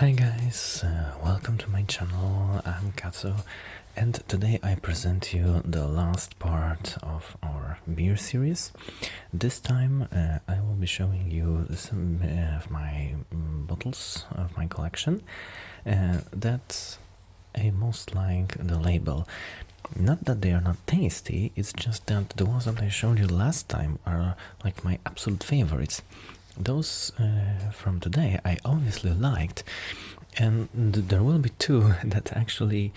Hi guys, welcome to my channel. I'm Katsu, and today I present you the last part of our beer series. This time I will be showing you some of my bottles of my collection that I most like the label. Not that they are not tasty, it's just that the ones that I showed you last time are like my absolute favorites. Those from today I obviously liked, and there will be two that actually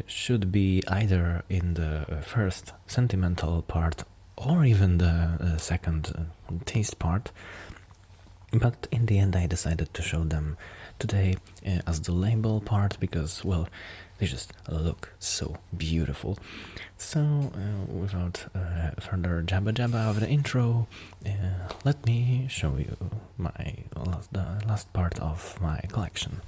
should be either in the first sentimental part or even the second taste part. But in the end, I decided to show them today as the label part because, well, they just look so beautiful. So, without further jabba jabba of the intro, let me show you the last part of my collection.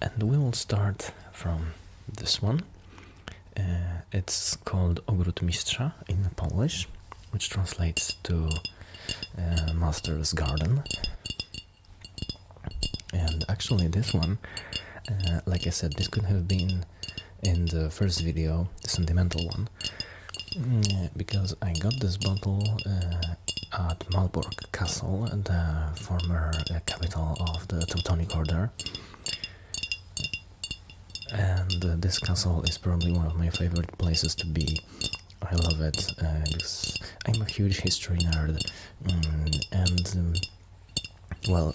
And we will start from this one. It's called Ogród Mistrza in Polish, which translates to Master's Garden. And actually this one, like I said, this could have been in the first video, the sentimental one, because I got this bottle at Malbork Castle, the former capital of the Teutonic Order. And this castle is probably one of my favorite places to be. I love it because I'm a huge history nerd, and well,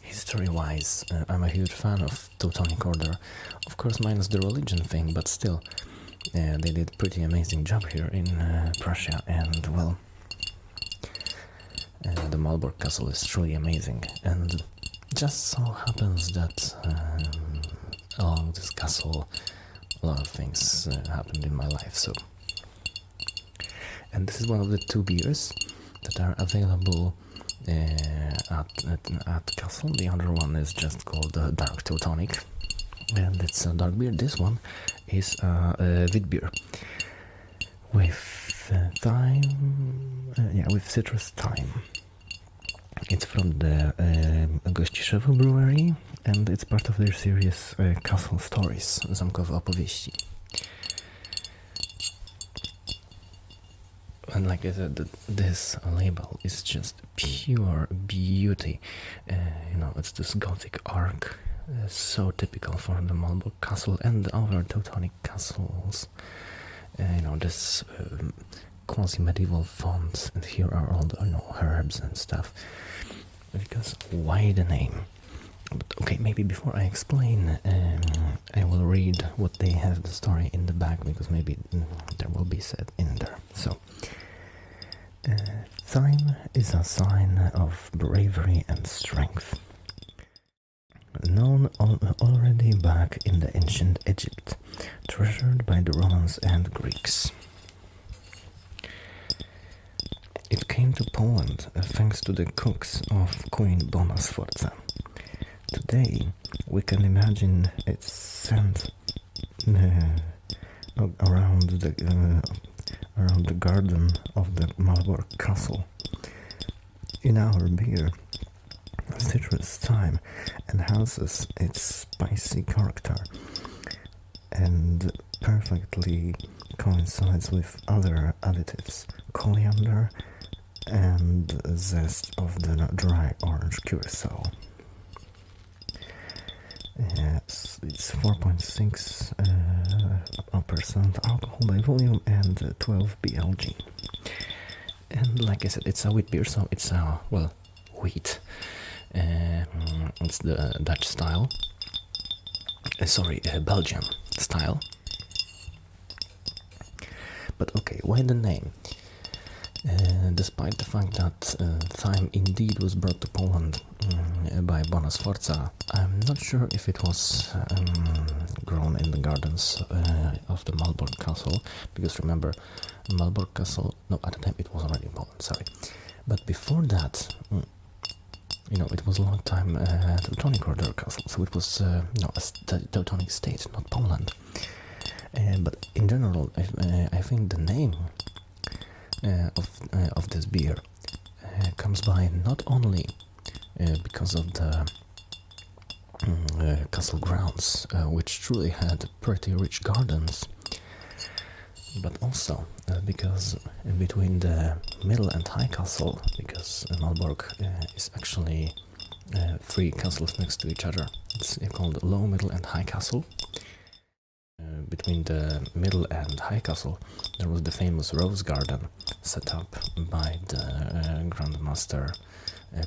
history-wise, I'm a huge fan of Teutonic Order. Of course, minus the religion thing, but still, they did a pretty amazing job here in Prussia, and well, the Malbork Castle is truly amazing. And just so happens that along this castle, a lot of things happened in my life. So, and this is one of the two beers that are available at Castle. The other one is just called Dark Teutonic, and it's a dark beer. This one is a wheat beer with thyme, with citrus thyme. It's from the Gościszewo Brewery, and it's part of their series Castle Stories, Zamkowe Opowieści. And like I said, this label is just pure beauty. It's this Gothic arc, so typical for the Malbork Castle and other Teutonic castles. This quasi-medieval font, and here are all the herbs and stuff. Because why the name? But okay, maybe before I explain, I will read what they have the story in the back, because maybe there will be said in there. So, thyme is a sign of bravery and strength. Known already back in the ancient Egypt, treasured by the Romans and Greeks. It came to Poland thanks to the cooks of Queen Bona Sforza. Today, we can imagine its scent around the garden of the Malbork Castle. In our beer, citrus thyme enhances its spicy character and perfectly coincides with other additives, coriander and zest of the dry orange curacao. It's 4.6% alcohol by volume and 12 BLG. And like I said, it's a wheat beer, so it's wheat. It's the Dutch style. Belgian style. But okay, why the name? Despite the fact that thyme indeed was brought to Poland by Bona Sforza, I'm not sure if it was grown in the gardens of the Malbork Castle, because remember, Malbork Castle, no, at the time it was already in Poland, sorry. But before that, it was a long time Teutonic Order Castle, so it was a Teutonic state, not Poland. But in general, I think the name of this beer comes by not only because of the castle grounds, which truly had pretty rich gardens. But also because between the middle and high castle, because Malbork is actually three castles next to each other. It's called low, middle, and high castle. Between the middle and high castle, there was the famous rose garden set up by the Grandmaster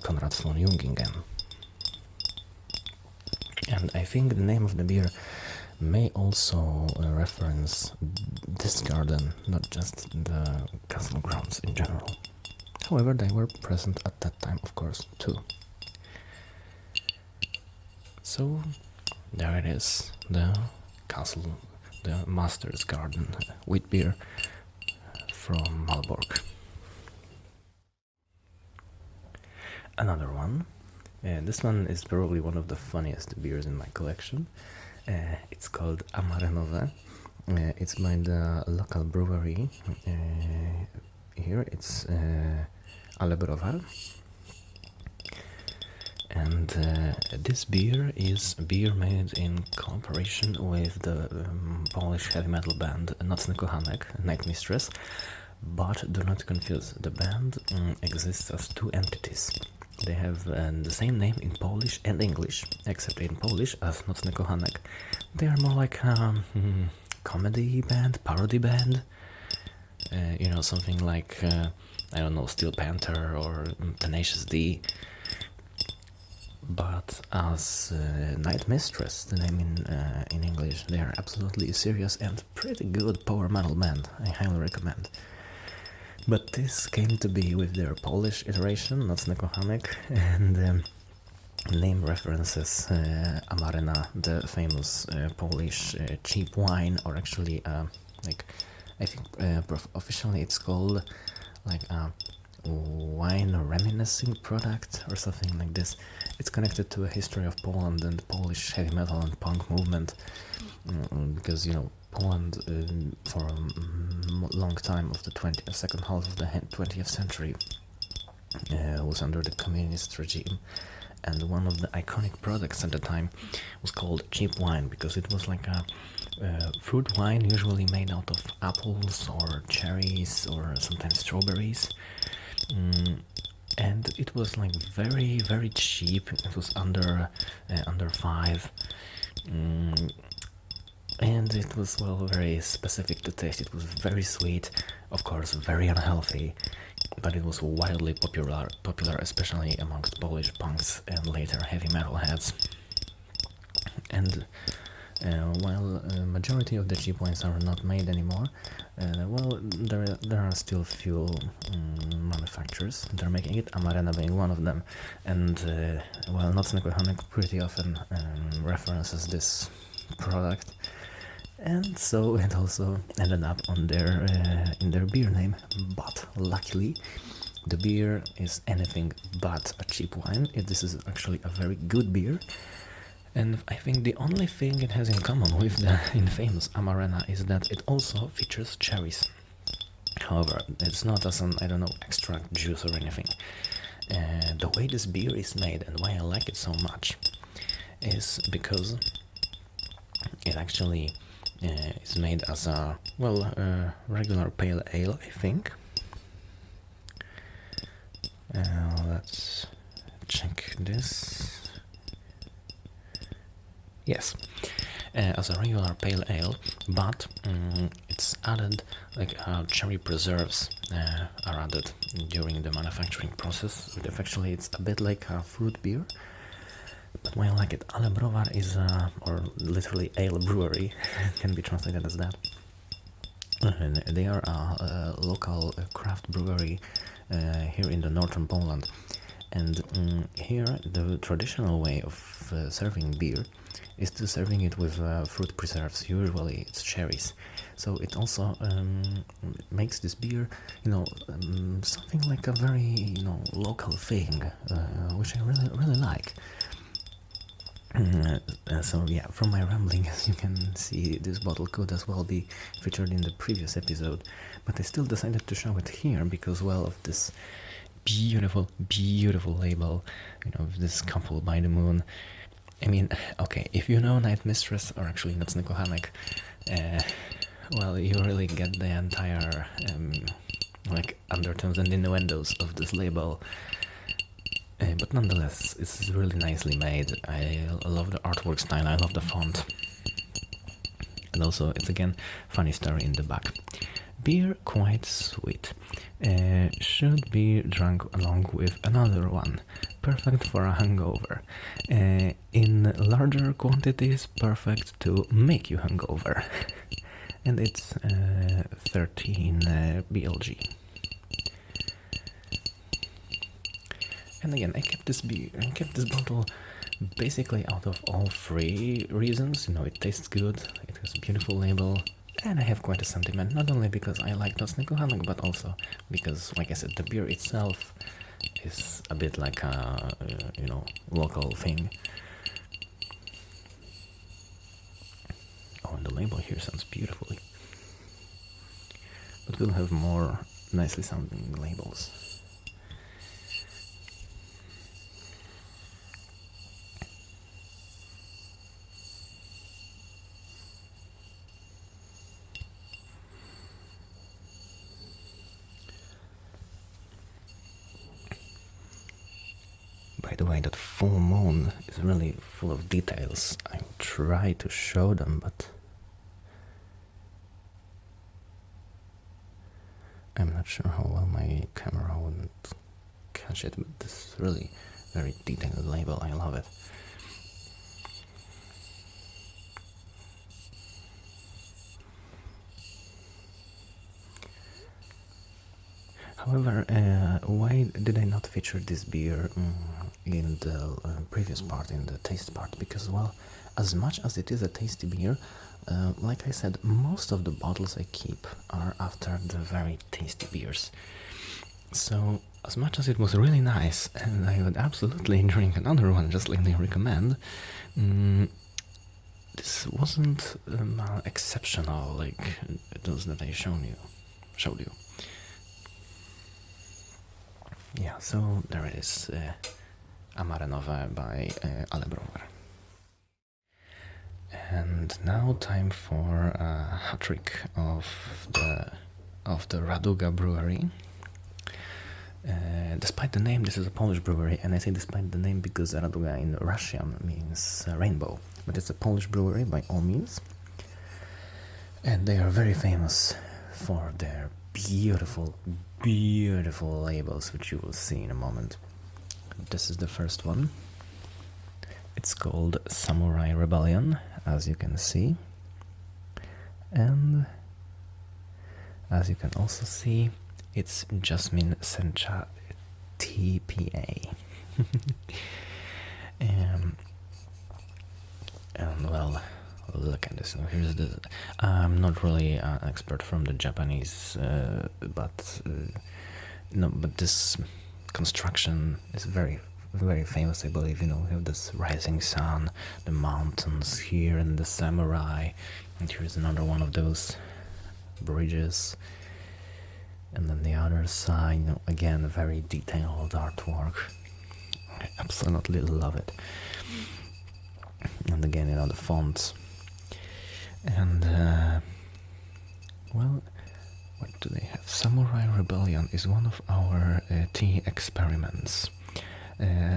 Konrad von Jungingen. And I think the name of the beer may also reference this garden, not just the castle grounds in general. However, they were present at that time, of course, too. So, there it is, the castle, the Master's Garden wheat beer from Malbork. Another one. This one is probably one of the funniest beers in my collection. It's called Amarenowe. It's by the local brewery. Here it's Ale Browar. And this beer is a beer made in cooperation with the Polish heavy metal band Nocny Kochanek, Night Mistress. But do not confuse, the band exists as two entities. They have the same name in Polish and English, except in Polish as Nocny Kochanek. They are more like a comedy band, parody band. You know, something like, I don't know, Steel Panther or Tenacious D. But as Night Mistress, the name in English, they are absolutely serious and pretty good power metal band. I highly recommend. But this came to be with their Polish iteration, Nocny Kochanek, and name references Amarena, the famous Polish cheap wine, or actually, like, I think officially it's called like a wine reminiscing product or something like this. It's connected to a history of Poland and Polish heavy metal and punk movement, because, you know, Poland for a long time of the second half of the 20th century was under the communist regime, and one of the iconic products at the time was called cheap wine, because it was like a fruit wine usually made out of apples or cherries or sometimes strawberries. And it was like very, very cheap. It was under 5, and it was, well, very specific to taste. It was very sweet, of course, very unhealthy, but it was wildly popular, especially amongst Polish punks and later heavy metal heads. And while majority of the cheap wines are not made anymore, well, there are still few manufacturers that are making it, Amarena being one of them, and well, Nocny Kochanek pretty often references this product, and so it also ended up on their in their beer name. But luckily, the beer is anything but a cheap wine. This is actually a very good beer. And I think the only thing it has in common with the infamous Amarena is that it also features cherries. However, it's not as an, I don't know, extract juice or anything. The way this beer is made and why I like it so much is because it actually is made as a, well, regular pale ale, I think. Let's check this. Yes, as a regular pale ale, but it's added, like cherry preserves are added during the manufacturing process. Actually, it's a bit like a fruit beer, but why I like it, Ale Browar is, or literally ale brewery, can be translated as that. And they are a local craft brewery here in the northern Poland, and here the traditional way of serving beer is to serving it with fruit preserves. Usually it's cherries, so it also makes this beer, you know, something like a very, you know, local thing, which I really like. So yeah, from my rambling, as you can see, this bottle could as well be featured in the previous episode, but I still decided to show it here because, well, of this beautiful label, you know, this couple by the moon. I mean, okay, if you know Night Mistress, or actually Natsume Kohanek, well, you really get the entire like undertones and innuendos of this label. But nonetheless, it's really nicely made. I love the artwork style, I love the font. And also, it's again, funny story in the back. Beer quite sweet. Should be drunk along with another one. Perfect for a hangover. In larger quantities, perfect to make you hungover. And it's 13 BLG. And again, I kept this bottle basically out of all three reasons. You know, it tastes good, it has a beautiful label, and I have quite a sentiment, not only because I like Natsume Kohanek, but also because, like I said, the beer itself is a bit like a, you know, local thing. Oh, and the label here sounds beautifully. But we'll have more nicely sounding labels. By the way, that full moon is really full of details. I try to show them, but I'm not sure how well my camera would catch it, but this is really very detailed label. I love it. However, why did I not feature this beer in the previous part, in the taste part? Because, well, as much as it is a tasty beer, like I said, most of the bottles I keep are after the very tasty beers. So, as much as it was really nice, and I would absolutely drink another one just like they recommend, this wasn't exceptional like those that I showed you. Yeah, so there it is, Amare Nowe by Ale Brower. And now time for a hat trick of the Raduga brewery. Despite the name, this is a Polish brewery, and I say despite the name because Raduga in Russian means rainbow, but it's a Polish brewery by all means, and they are very famous for their beautiful labels, which you will see in a moment. This is the first one. It's called Samurai Rebellion, as you can see, and as you can also see, it's Jasmine Sencha TPA. And well, look at this. So here's the. I'm not really an expert from the Japanese, but no, but this construction is very famous, I believe. You know, we have this rising sun, the mountains here, and the samurai, and here's another one of those bridges. And then the other side, you know, again, very detailed artwork. I absolutely love it. And again, you know, the fonts. And, well, what do they have? Samurai Rebellion is one of our tea experiments.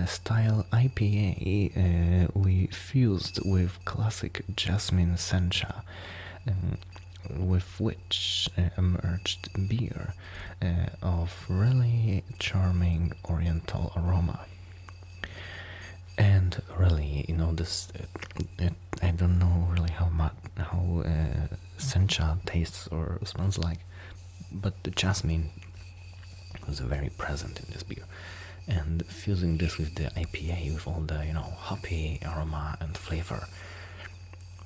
Style IPA we fused with classic Jasmine Sencha, with which emerged beer of really charming oriental aroma. And really, you know, this I don't know really how sencha tastes or smells like, but the jasmine was very present in this beer. And fusing this with the IPA, with all the, you know, hoppy aroma and flavor,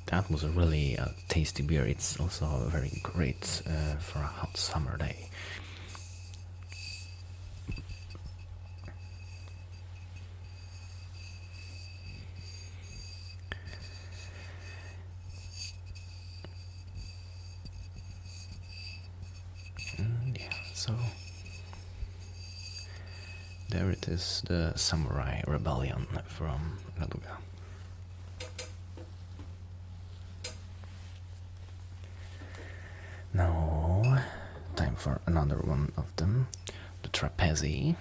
that was a really tasty beer. It's also very great for a hot summer day. Yeah, so there it is, the Samurai Rebellion from Raduga. for another one of them, the Trapezi.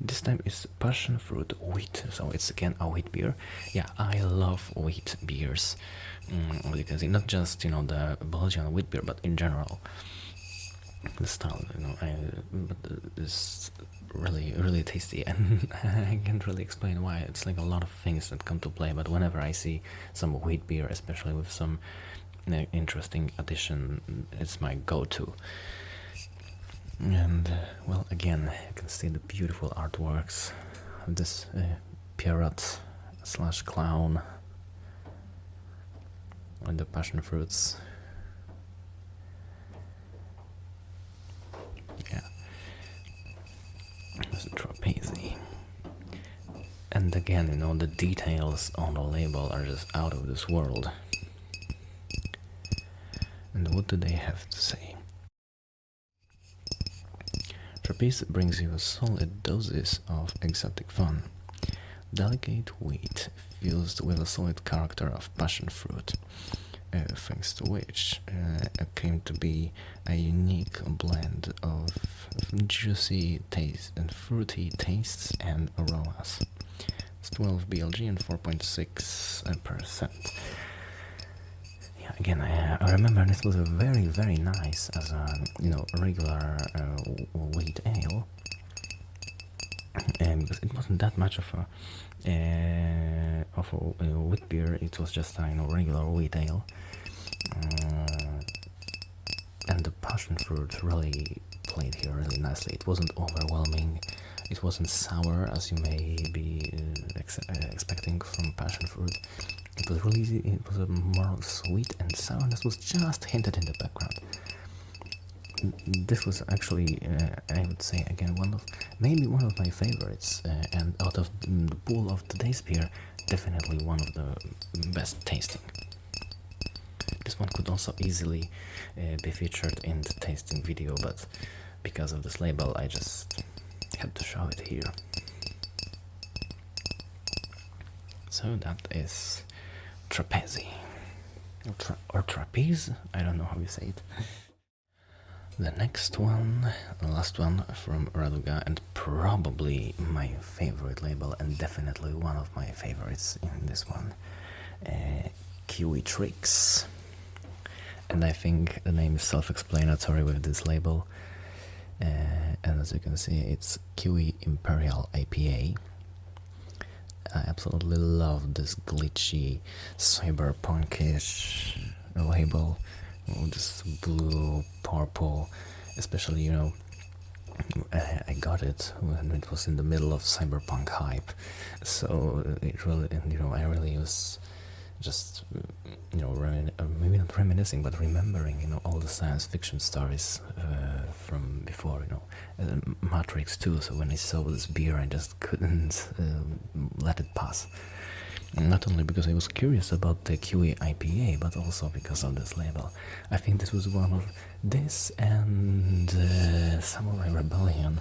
This time is passion fruit wheat, so it's again a wheat beer. Yeah, I love wheat beers, because not just the Belgian wheat beer, but in general. The style, but it's really tasty, and I can't really explain why. It's like a lot of things that come to play, but whenever I see some wheat beer, especially with some interesting addition, it's my go-to. And well, again, you can see the beautiful artworks of this parrot slash clown and the passion fruits. Yeah, there's a Trapezi. And again, the details on the label are just out of this world. And what do they have to say? Trapeze brings you a solid doses of exotic fun. Delicate wheat fused with a solid character of passion fruit, thanks to which came to be a unique blend of juicy taste and fruity tastes and aromas. It's 12 BLG and 4.6%. Again, I remember this was a very nice as a regular wheat ale, because it wasn't that much of a wheat beer. It was just a regular wheat ale, and the passion fruit really played here really nicely. It wasn't overwhelming. It wasn't sour as you may be expecting from passion fruit. It was a more sweet, and sourness was just hinted in the background. This was actually, I would say again, maybe one of my favorites, and out of the pool of today's beer, definitely one of the best tasting. This one could also easily be featured in the tasting video, but because of this label, I just had to show it here. So that is Trapezi, or Trapeze, I don't know how you say it. The next one, the last one from Raduga, and probably my favorite label, and definitely one of my favorites in this one, Kiwi Tricks. And I think the name is self-explanatory with this label, and as you can see, it's Kiwi Imperial IPA. I absolutely love this glitchy, cyberpunkish label. This blue, purple, especially, I got it when it was in the middle of cyberpunk hype. So it really, and I really was just, maybe not reminiscing, but remembering, all the science fiction stories from before, Matrix 2. So when I saw this beer, I just couldn't let it pass. And not only because I was curious about the Kiwi IPA, but also because of this label. I think this was one of this and Samurai Rebellion.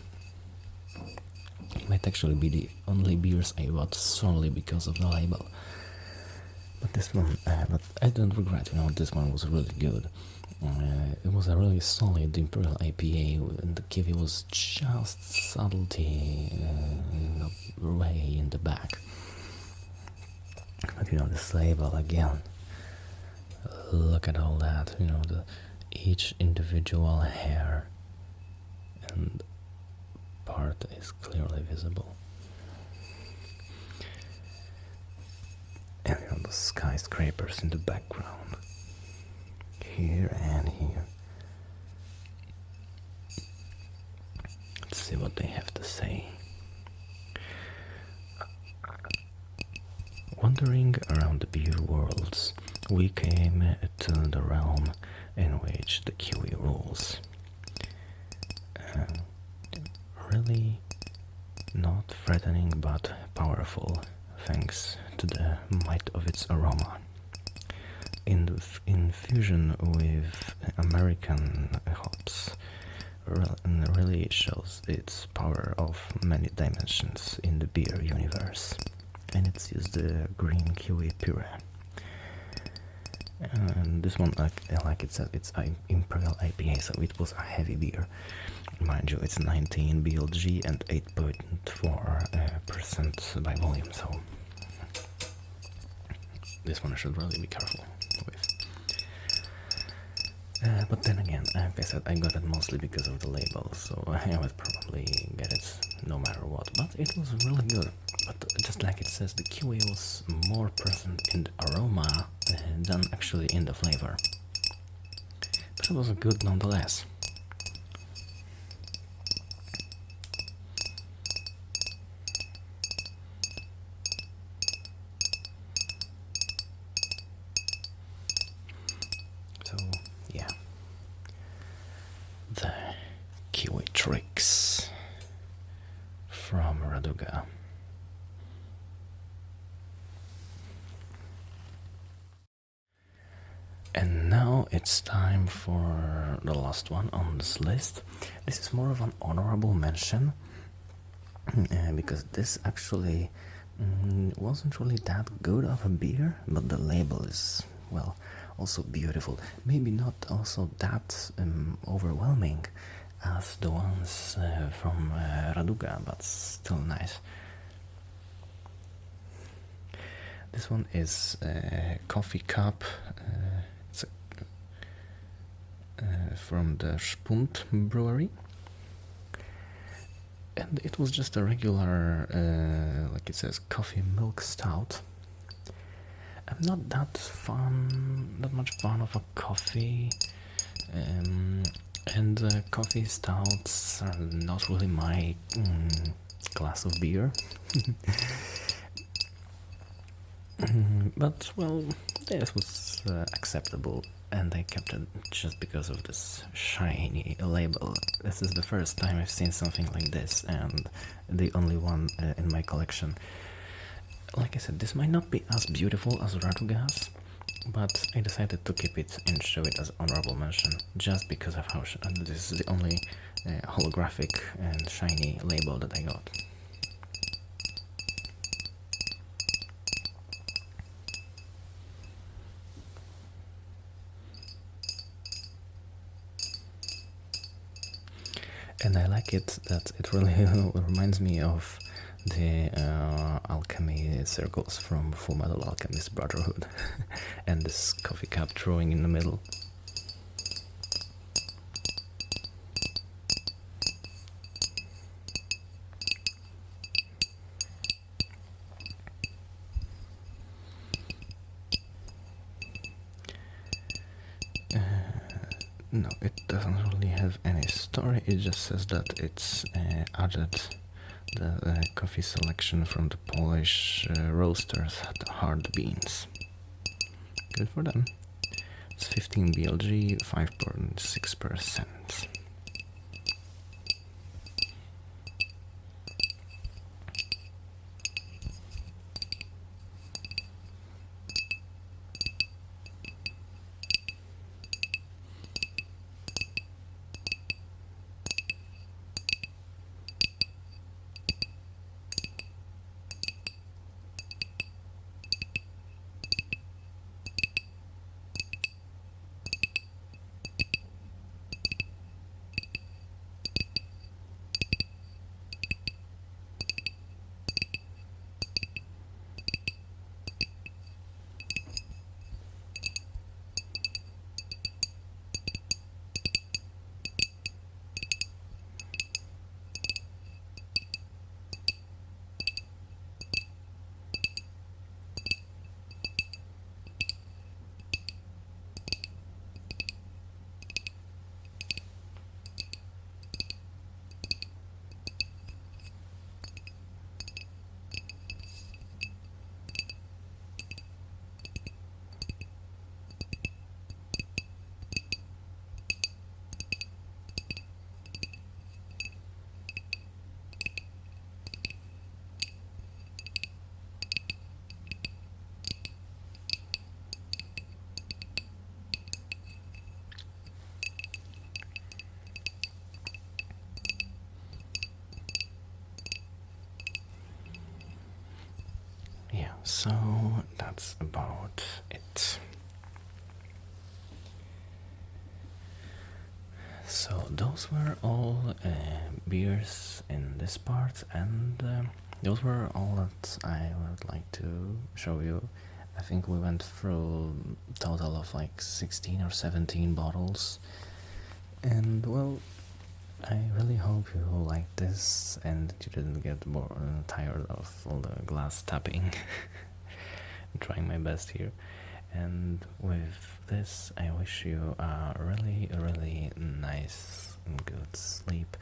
It might actually be the only beers I bought solely because of the label. But this one, but I don't regret, this one was really good. It was a really solid Imperial IPA, and the Kiwi was just subtlety way in the back. But this label again, look at all that, each individual hair and part is clearly visible. And the skyscrapers in the background, here and here. Let's see what they have to say. Wandering around the beer worlds, we came to the realm in which the Kiwi rules. Really not threatening but powerful, thanks to the might of its aroma. In fusion with American hops, really shows its power of many dimensions in the beer universe. And it's used the green kiwi puree. And this one, like it said, it's Imperial IPA, so it was a heavy beer. Mind you, it's 19 BLG and 8.4% by volume, so this one I should really be careful with. But then again, like I said, I got it mostly because of the label, so I would probably get it no matter what. But it was really good. But just like it says, the kiwi was more present in the aroma than actually in the flavor. But it was good nonetheless. So, yeah. The Kiwi Tricks from Raduga. And now it's time for the last one on this list. This is more of an honorable mention because this actually wasn't really that good of a beer, but the label is, well, also beautiful. Maybe not also that overwhelming as the ones from Raduga, but still nice. This one is Coffee Cup. It's from the Spund Brewery. And it was just a regular, like it says, coffee milk stout. I'm not that much fan of a coffee, and coffee stouts are not really my glass of beer. But, well, this was acceptable, and I kept it just because of this shiny label. This is the first time I've seen something like this, and the only one in my collection. Like I said, this might not be as beautiful as Raduga's, but I decided to keep it and show it as honorable mention, just because of how this is the only holographic and shiny label that I got. And I like it that it really reminds me of the alchemy circles from Fullmetal Alchemist Brotherhood and this coffee cup drawing in the middle. No, it doesn't really have any story, it just says that it's added the coffee selection from the Polish roasters, the hard beans. Good for them. It's 15 BLG, 5.6%. So that's about it. So those were all beers in this part, and those were all that I would like to show you. I think we went through a total of like 16 or 17 bottles, and well, I really hope you liked this and you didn't get tired of all the glass tapping. I'm trying my best here. And with this, I wish you a really, really nice and good sleep.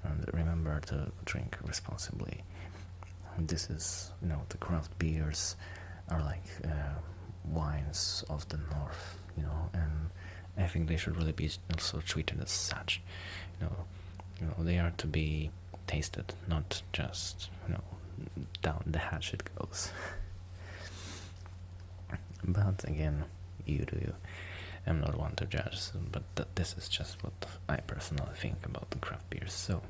And remember to drink responsibly. This is, the craft beers are like wines of the north, and I think they should really be also treated as such. They are to be tasted, not just, down the hatch it goes. But again, you do you. I'm not one to judge, but this is just what I personally think about the craft beers. So,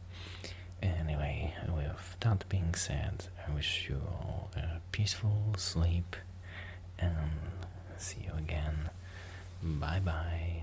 anyway, with that being said, I wish you all a peaceful sleep and see you again. Bye bye.